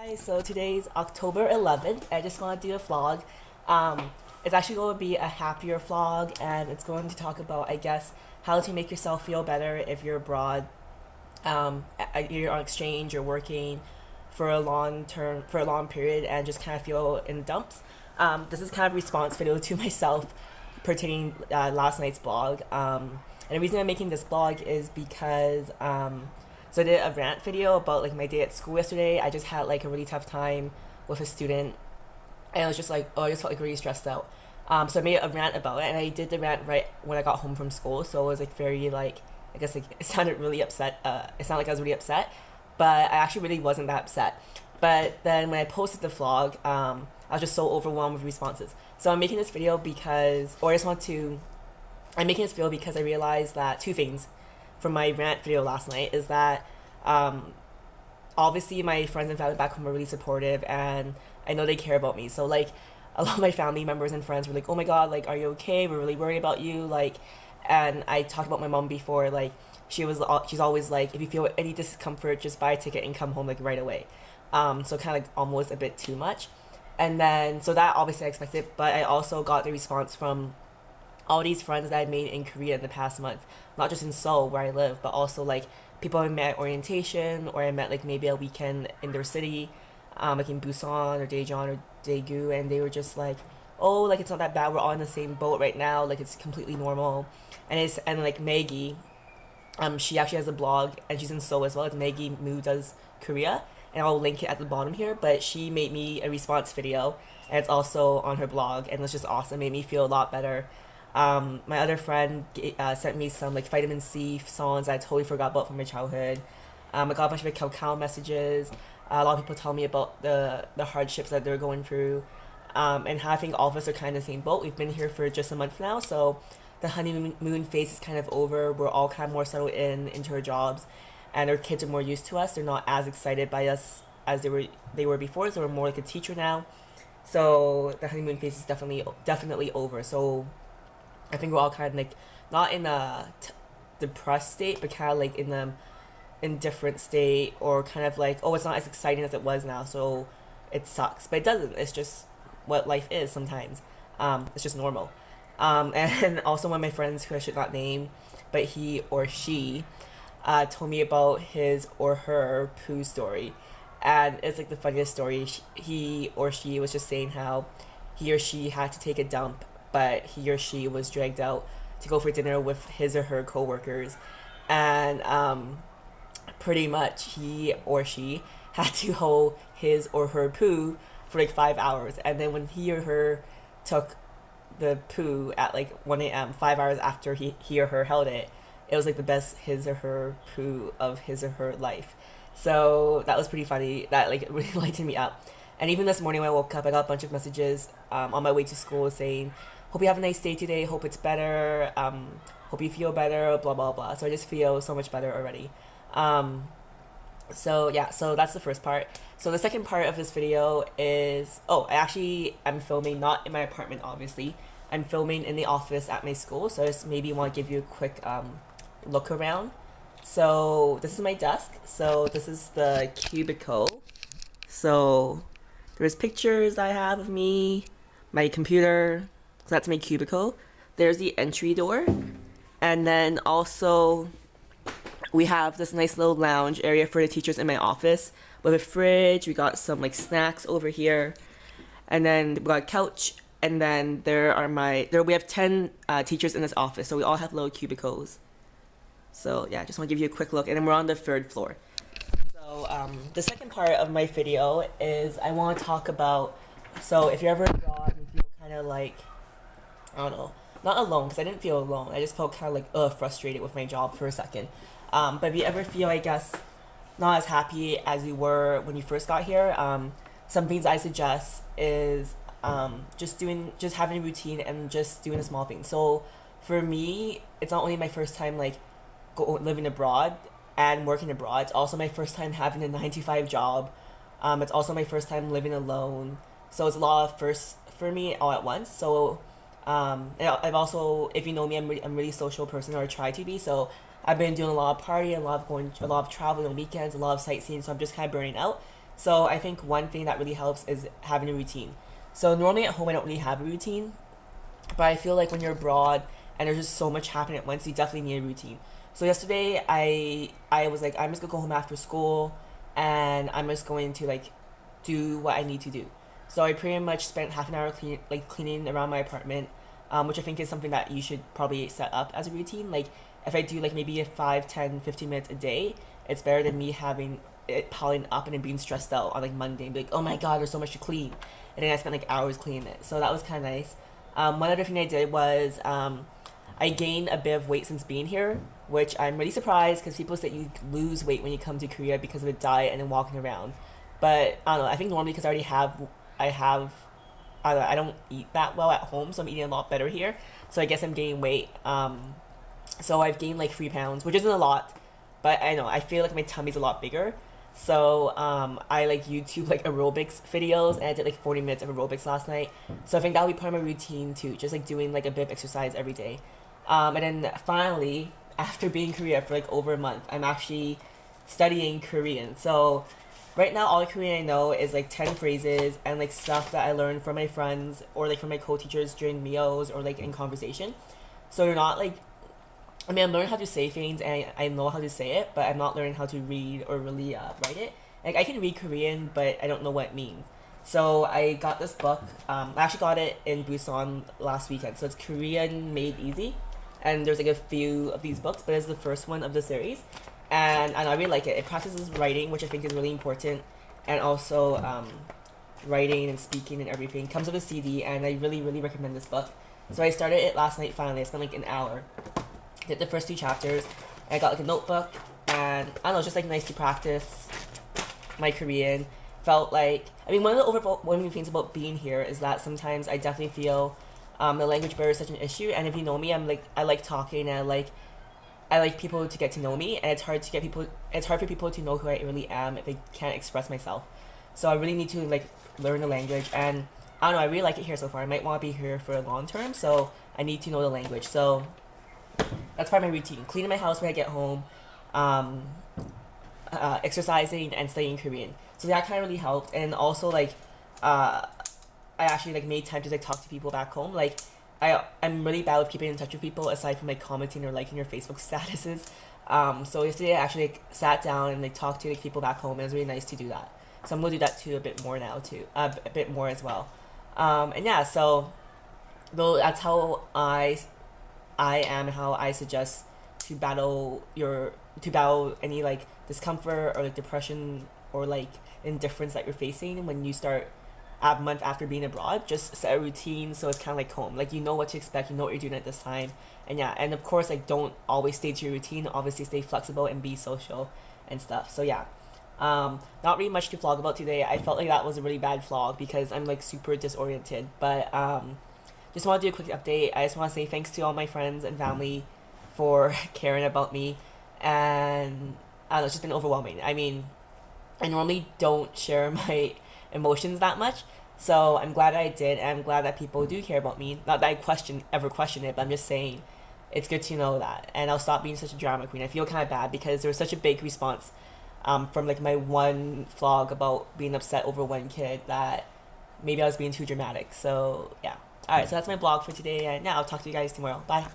Hi, so today's October 11th. I just want to do a vlog. It's actually going to be a happier vlog, and it's going to talk about, I guess, how to make yourself feel better if you're abroad, you're on exchange, you're working for a long period, and just kind of feel in dumps. This is kind of a response video to myself pertaining last night's blog. And the reason I'm making this blog is because so I did a rant video about like my day at school yesterday. I just had like a really tough time with a student, and I was just like, I just felt like really stressed out. So I made a rant about it, and I did the rant right when I got home from school. So it was like very like, I guess like it sounded really upset. It sounded like I was really upset, but I actually really wasn't that upset. But then when I posted the vlog, I was just so overwhelmed with responses. So I'm making this video because, or I just want to. I'm making this video because I realized that two things from my rant video last night is that obviously my friends and family back home are really supportive, and I know they care about me. So like a lot of my family members and friends were like, oh my god, like, are you okay? We're really worried about you. Like, and I talked about my mom before, like she's always like, if you feel any discomfort, just buy a ticket and come home like right away. So kind of like almost a bit too much. And then so that obviously I expected, but I also got the response from all these friends that I made in Korea in the past month, not just in Seoul where I live, but also like people I met at orientation, or I met like maybe a weekend in their city, like in Busan or Daejeon or Daegu, and they were just like, oh, like it's not that bad, we're all in the same boat right now, like it's completely normal. And like Maggie, she actually has a blog and she's in Seoul as well. It's Maggie Moo Does Korea, and I'll link it at the bottom here. But she made me a response video, and it's also on her blog, and it's just awesome. It made me feel a lot better. My other friend sent me some like vitamin C songs I totally forgot about from my childhood. I got a bunch of like Kakao messages. A lot of people tell me about the hardships that they're going through, and how I think all of us are kind of the same boat. We've been here for just a month now, so the honeymoon phase is kind of over. We're all kind of more settled into our jobs, and our kids are more used to us. They're not as excited by us as they were before, so we're more like a teacher now. So the honeymoon phase is definitely over. So I think we're all kind of like not in a depressed state, but kind of like in a indifferent state, or kind of like, oh, it's not as exciting as it was now, so it sucks. But it doesn't. It's just what life is sometimes. It's just normal. And also one of my friends, who I should not name, but he or she told me about his or her poo story. And it's like the funniest story. He or she was just saying how he or she had to take a dump, but he or she was dragged out to go for dinner with his or her coworkers, and pretty much he or she had to hold his or her poo for like 5 hours, and then when he or her took the poo at like 1 a.m., 5 hours after he or her held it, it was like the best his or her poo of his or her life. So that was pretty funny. That like really lightened me up. And even this morning when I woke up, I got a bunch of messages on my way to school saying, hope you have a nice day today, hope it's better, hope you feel better, blah blah blah. So I just feel so much better already. So yeah, so that's the first part. So the second part of this video is, I'm filming not in my apartment, obviously. I'm filming in the office at my school, so I just maybe want to give you a quick look around. So this is my desk. So this is the cubicle. So there's pictures I have of me, my computer. So that's my cubicle. There's the entry door. And then also we have this nice little lounge area for the teachers in my office with a fridge. We got some like snacks over here. And then we got a couch. And then we have 10 teachers in this office. So we all have little cubicles. So yeah, just want to give you a quick look. And then we're on the third floor. So the second part of my video is I want to talk about, so if you're ever abroad and you feel kind of like, I don't know, not alone, because I didn't feel alone. I just felt kind of like frustrated with my job for a second. But if you ever feel, I guess, not as happy as you were when you first got here, some things I suggest is just having a routine and just doing a small thing. So for me, it's not only my first time like living abroad and working abroad, it's also my first time having a 9 to 5 job. It's also my first time living alone. So it's a lot of firsts for me all at once. So I've also, if you know me, I'm a really social person, or I try to be. So I've been doing a lot of partying, a lot of traveling on weekends, a lot of sightseeing. So I'm just kind of burning out. So I think one thing that really helps is having a routine. So normally at home I don't really have a routine, but I feel like when you're abroad and there's just so much happening at once, you definitely need a routine. So yesterday I was like, I'm just gonna go home after school, and I'm just going to like do what I need to do. So I pretty much spent half an hour cleaning around my apartment, which I think is something that you should probably set up as a routine. Like if I do like maybe a 5, 10, 15 minutes a day, it's better than me having it piling up and then being stressed out on like Monday and be like, oh my god, there's so much to clean, and then I spent like hours cleaning it. So that was kind of nice. One other thing I did was I gained a bit of weight since being here, which I'm really surprised because people say you lose weight when you come to Korea because of the diet and then walking around. But I don't know. I think normally because I have, I don't eat that well at home, so I'm eating a lot better here. So I guess I'm gaining weight. So I've gained like 3 pounds, which isn't a lot, but I know I feel like my tummy's a lot bigger. So I like YouTube like aerobics videos, and I did like 40 minutes of aerobics last night. So I think that'll be part of my routine too, just like doing like a bit of exercise every day. And then finally, after being in Korea for like over a month, I'm actually studying Korean. So right now, all the Korean I know is like 10 phrases and like stuff that I learned from my friends or like from my co-teachers during meals or like in conversation. So you're not like, I mean, I'm learning how to say things and I know how to say it, but I'm not learning how to read or really write it. Like I can read Korean, but I don't know what it means. So I got this book. I actually got it in Busan last weekend. So it's Korean Made Easy, and there's like a few of these books, but it's the first one of the series, and I really like it. It practices writing, which I think is really important, and also writing and speaking and everything. Comes with a CD, and I really really recommend this book. So I started it last night. Finally, I spent like an hour. Did the first 2 chapters. I got like a notebook, and I don't know, just like nice to practice my Korean. Felt like, I mean, one of the overwhelming things about being here is that sometimes I definitely feel the language barrier is such an issue. And if you know me, I like talking, and I like people to get to know me, and it's hard for people to know who I really am if they can't express myself. So I really need to like learn the language, and I don't know, I really like it here so far. I might want to be here for a long term, so I need to know the language. So that's part of my routine: cleaning my house when I get home, exercising, and studying Korean. So that kind of really helped. And also like I actually like made time to like talk to people back home. Like I'm really bad with keeping in touch with people aside from like commenting or liking your Facebook statuses. So yesterday I actually like sat down and like talked to like people back home, and it was really nice to do that. So I'm gonna do that too a bit more now too, a bit more as well. And yeah, so though that's how I am, how I suggest to battle any like discomfort or like depression or like indifference that you're facing when you start a month after being abroad. Just set a routine so it's kind of like home. Like you know what to expect, you know what you're doing at this time, and yeah, and of course like don't always stay to your routine. Obviously, stay flexible and be social and stuff. So yeah, not really much to vlog about today. I felt like that was a really bad vlog because I'm like super disoriented, but just want to do a quick update. I just want to say thanks to all my friends and family for caring about me, and I don't know, it's just been overwhelming. I mean, I normally don't share my emotions that much, so I'm glad I did, and I'm glad that people do care about me. Not that I ever question it, but I'm just saying it's good to know that, and I'll stop being such a drama queen. I feel kind of bad because there was such a big response from like my one vlog about being upset over one kid that maybe I was being too dramatic. So yeah. Alright, so that's my blog for today, and yeah, I'll talk to you guys tomorrow. Bye.